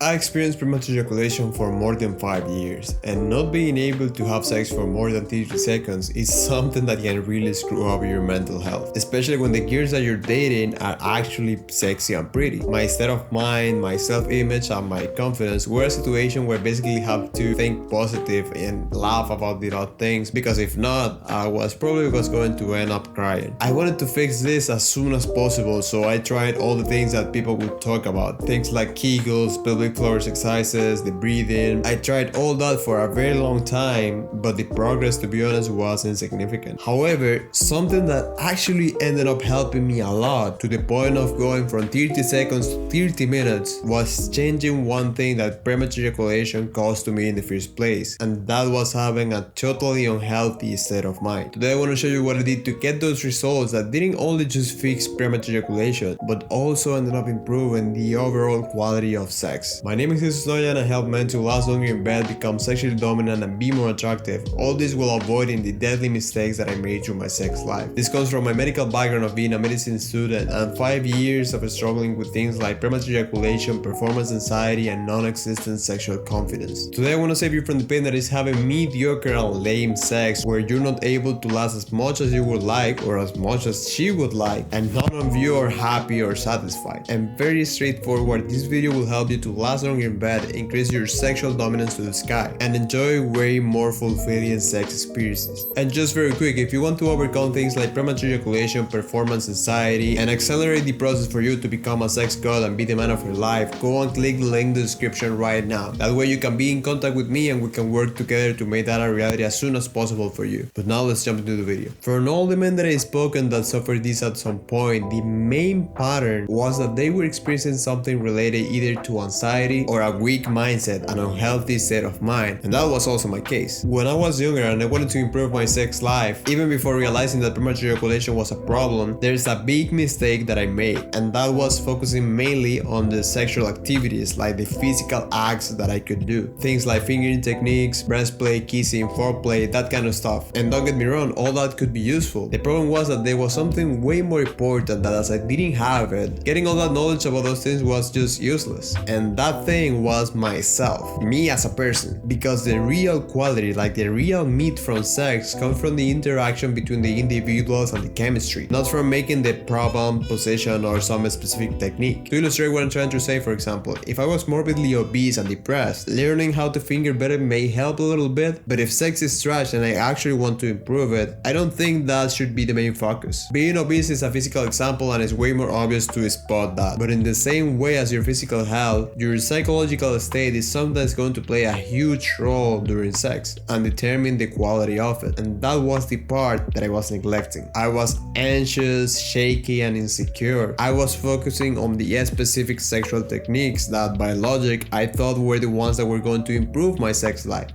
I experienced premature ejaculation for more than 5 years, and not being able to have sex for more than 30 seconds is something that can really screw up your mental health, especially when the girls that you're dating are actually sexy and pretty. My state of mind, my self-image, and my confidence were a situation where I basically have to think positive and laugh about the odd things, because if not, I was probably going to end up crying. I wanted to fix this as soon as possible, so I tried all the things that people would talk about, things like Kegels, pelvic floor exercises, the breathing. I tried all that for a very long time, but the progress, to be honest, was insignificant. However, something that actually ended up helping me a lot, to the point of going from 30 seconds to 30 minutes, was changing one thing that premature ejaculation caused to me in the first place, and that was having a totally unhealthy state of mind. Today I want to show you what I did to get those results that didn't only just fix premature ejaculation, but also ended up improving the overall quality of sex. My name is Jesus Noya, and I help men to last longer in bed, become sexually dominant, and be more attractive. All this while avoiding the deadly mistakes that I made through my sex life. This comes from my medical background of being a medicine student and 5 years of struggling with things like premature ejaculation, performance anxiety, and non-existent sexual confidence. Today I want to save you from the pain that is having mediocre and lame sex, where you're not able to last as much as you would like or as much as she would like, and none of you are happy or satisfied. And very straightforward, this video will help you to last longer in bed, increase your sexual dominance to the sky, and enjoy way more fulfilling sex experiences. And just very quick, if you want to overcome things like premature ejaculation, performance anxiety, and accelerate the process for you to become a sex god and be the man of your life, go and click the link in the description right now. That way you can be in contact with me and we can work together to make that a reality as soon as possible for you. But now let's jump into the video. For all the men that I spoken that suffered this at some point, the main pattern was that they were experiencing something related either to anxiety or a weak mindset, an unhealthy state of mind, and that was also my case. When I was younger and I wanted to improve my sex life, even before realizing that premature ejaculation was a problem, there's a big mistake that I made, and that was focusing mainly on the sexual activities, like the physical acts that I could do. Things like fingering techniques, breast play, kissing, foreplay, that kind of stuff. And don't get me wrong, all that could be useful. The problem was that there was something way more important that, as I didn't have it, getting all that knowledge about those things was just useless. And that thing was myself, me as a person, because the real quality, like the real meat from sex, comes from the interaction between the individuals and the chemistry, not from making the problem, position, or some specific technique. To illustrate what I'm trying to say, for example, if I was morbidly obese and depressed, learning how to finger better may help a little bit, but if sex is trash and I actually want to improve it, I don't think that should be the main focus. Being obese is a physical example and it's way more obvious to spot that, but in the same way as your physical health, your psychological state is sometimes going to play a huge role during sex and determine the quality of it. And that was the part that I was neglecting. I was anxious, shaky, and insecure. I was focusing on the specific sexual techniques that, by logic, I thought were the ones that were going to improve my sex life.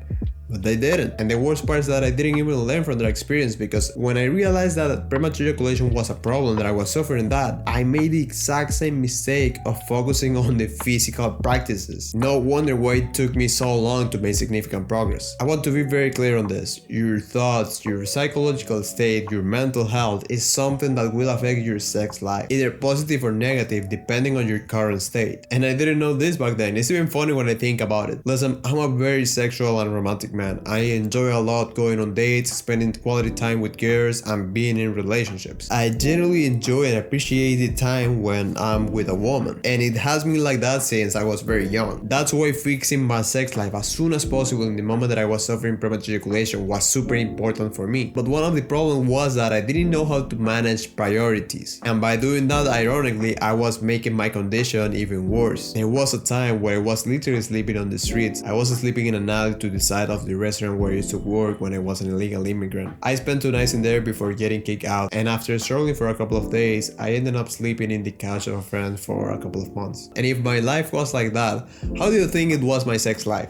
But they didn't. And the worst part is that I didn't even learn from that experience, because when I realized that premature ejaculation was a problem, that I was suffering that, I made the exact same mistake of focusing on the physical practices. No wonder why it took me so long to make significant progress. I want to be very clear on this. Your thoughts, your psychological state, your mental health is something that will affect your sex life, either positive or negative, depending on your current state. And I didn't know this back then. It's even funny when I think about it. Listen, I'm a very sexual and romantic man. I enjoy a lot going on dates, spending quality time with girls, and being in relationships. I generally enjoy and appreciate the time when I'm with a woman, and it has been like that since I was very young. That's why fixing my sex life as soon as possible in the moment that I was suffering premature ejaculation was super important for me. But one of the problems was that I didn't know how to manage priorities, and by doing that, ironically, I was making my condition even worse. There was a time where I was literally sleeping on the streets. I was sleeping in an alley to the side of the restaurant where I used to work when I was an illegal immigrant. I spent 2 nights in there before getting kicked out, and after struggling for a couple of days, I ended up sleeping in the couch of a friend for a couple of months. And if my life was like that, how do you think it was my sex life?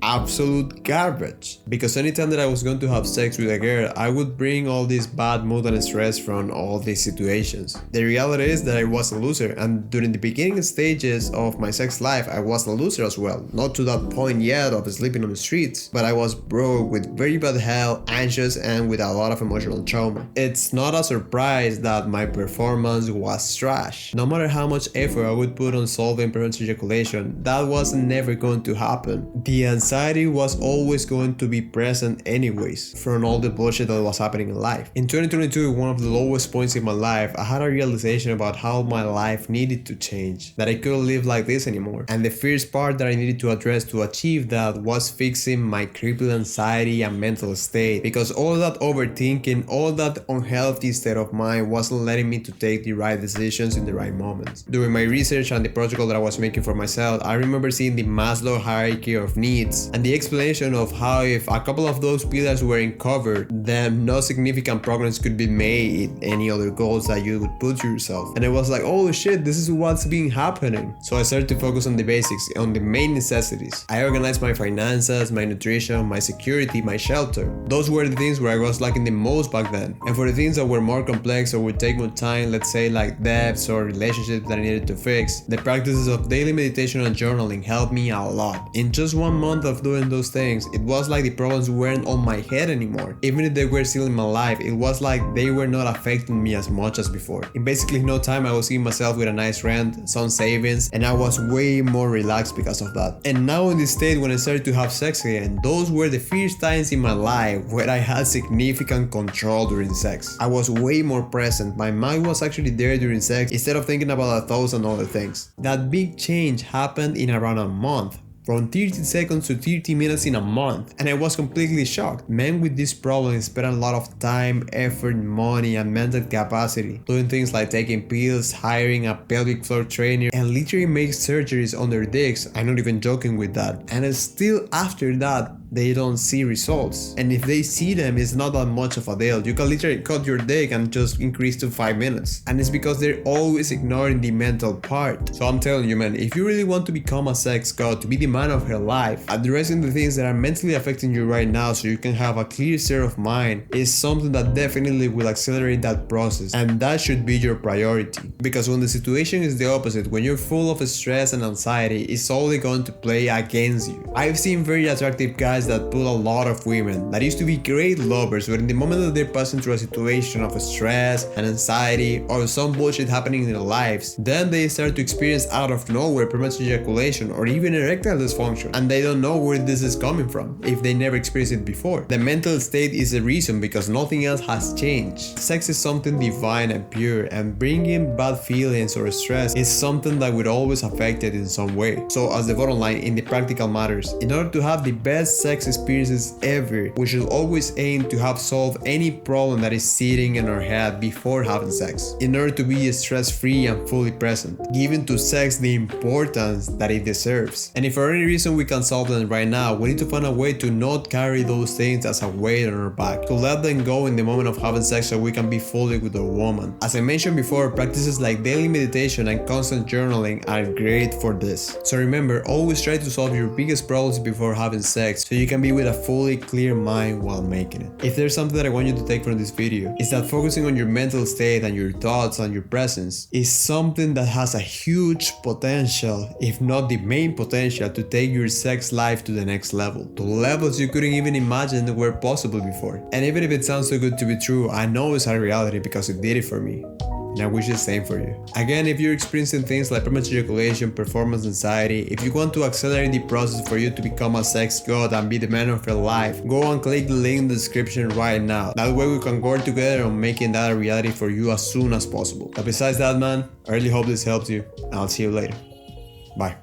absolute garbage. Because anytime that I was going to have sex with a girl, I would bring all this bad mood and stress from all these situations. The reality is that I was a loser, and during the beginning stages of my sex life, I was a loser as well. Not to that point yet of sleeping on the streets, but I was broke with very bad health, anxious, and with a lot of emotional trauma. It's not a surprise that my performance was trash. No matter how much effort I would put on solving premature ejaculation, that was never going to happen. The anxiety was always going to be present anyways, from all the bullshit that was happening in life. In 2022, one of the lowest points in my life, I had a realization about how my life needed to change, that I couldn't live like this anymore. And the first part that I needed to address to achieve that was fixing my crippling anxiety and mental state, because all that overthinking, all that unhealthy state of mind wasn't letting me to take the right decisions in the right moments. During my research and the protocol that I was making for myself, I remember seeing the Maslow hierarchy of needs and the explanation of how if a couple of those pillars weren't covered, then no significant progress could be made in any other goals that you would put yourself. And I was like, oh shit, this is what's been happening. So I started to focus on the basics, on the main necessities. I organized my finances, my nutrition, my security, my shelter. Those were the things where I was lacking the most back then. And for the things that were more complex or would take more time, let's say like debts or relationships that I needed to fix, the practices of daily meditation and journaling helped me a lot. In just 1 month of doing those things, it was like the problems weren't on my head anymore. Even if they were still in my life, it was like they were not affecting me as much as before. In basically no time, I was seeing myself with a nice rent, some savings, and I was way more relaxed because of that. And now in this state, when I started to have sex again, those were the first times in my life where I had significant control during sex. I was way more present. My mind was actually there during sex instead of thinking about 1,000 other things. That big change happened in around a month. From 30 seconds to 30 minutes in a month, and I was completely shocked. Men with this problem spend a lot of time, effort, money, and mental capacity doing things like taking pills, hiring a pelvic floor trainer, and literally make surgeries on their dicks. I'm not even joking with that. And still after that, they don't see results. And if they see them, it's not that much of a deal. You can literally cut your dick and just increase to 5 minutes. And it's because they're always ignoring the mental part. So I'm telling you, man, if you really want to become a sex god, to be the man of her life, addressing the things that are mentally affecting you right now so you can have a clear state of mind is something that definitely will accelerate that process. And that should be your priority. Because when the situation is the opposite, when you're full of stress and anxiety, it's only going to play against you. I've seen very attractive guys that pull a lot of women that used to be great lovers, but in the moment that they're passing through a situation of stress and anxiety or some bullshit happening in their lives, then they start to experience out of nowhere premature ejaculation or even erectile dysfunction, and they don't know where this is coming from if they never experienced it before. The mental state is the reason, because nothing else has changed. Sex is something divine and pure, and bringing bad feelings or stress is something that would always affect it in some way. So as the bottom line, in the practical matters, in order to have the best sex experiences ever, we should always aim to have solved any problem that is sitting in our head before having sex, in order to be stress-free and fully present, giving to sex the importance that it deserves. And if for any reason we can solve them right now, we need to find a way to not carry those things as a weight on our back, to let them go in the moment of having sex so we can be fully with our woman. As I mentioned before, practices like daily meditation and constant journaling are great for this. So remember, always try to solve your biggest problems before having sex so you can be with a fully clear mind while making it. If there's something that I want you to take from this video, is that focusing on your mental state and your thoughts and your presence is something that has a huge potential, if not the main potential, to take your sex life to the next level, to levels you couldn't even imagine were possible before. And even if it sounds so good to be true, I know it's a reality because it did it for me. And I wish the same for you. Again, if you're experiencing things like premature ejaculation, performance anxiety, if you want to accelerate the process for you to become a sex god and be the man of your life, go and click the link in the description right now. That way we can work together on making that a reality for you as soon as possible. But besides that, man, I really hope this helps you, and I'll see you later. Bye.